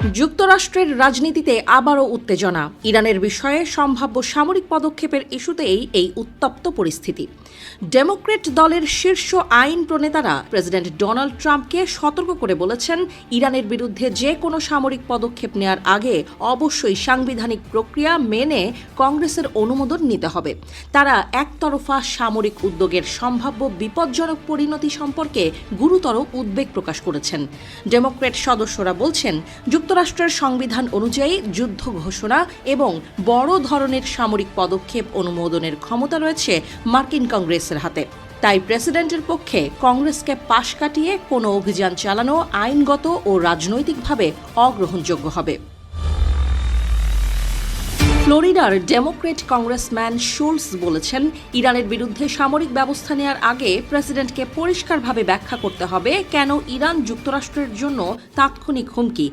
যুক্তরাষ্ট্রের রাজনীতিতে আবারও উত্তেজনা। ইরানের বিষয়ে সম্ভাব্য সামরিক পদক্ষেপের ইস্যুতেই এই উত্তপ্ত পরিস্থিতি। ডেমোক্র্যাট দলের শীর্ষ আইন প্রণেতারা প্রেসিডেন্ট ডোনাল্ড ট্রাম্পকে সতর্ক করে বলেছেন, ইরানের বিরুদ্ধে যে কোনো সামরিক পদক্ষেপ নেওয়ার আগে অবশ্যই সাংবিধানিক প্রক্রিয়া মেনে কংগ্রেসের অনুমোদন নিতে হবে। তারা একতরফা সামরিক উদ্যোগের সম্ভাব্য বিপজ্জনক পরিণতি সম্পর্কে গুরুতর উদ্বেগ প্রকাশ করেছেন। ডেমোক্র্যাট সদস্যরা বলছেন, যুক্তরাষ্ট্রের সংবিধান অনুযায়ী যুদ্ধ ঘোষণা এবং বড় ধরনের সামরিক পদক্ষেপ অনুমোদনের ক্ষমতা রয়েছে মার্কিন কংগ্রেসের হাতে। তাই প্রেসিডেন্টের পক্ষে কংগ্রেসকে পাশ কাটিয়ে কোনো অভিযান চালানো আইনগত ও রাজনৈতিকভাবে অগ্রহণযোগ্য হবে। ফ্লোরিডার ডেমোক্র্যাট কংগ্রেসম্যান শুলস বলেছেন, ইরানের বিরুদ্ধে সামরিক ব্যবস্থা নেওয়ার আগে প্রেসিডেন্টকে পরিষ্কারভাবে ব্যাখ্যা করতে হবে কেন ইরান যুক্তরাষ্ট্রের জন্য তাৎক্ষণিক হুমকি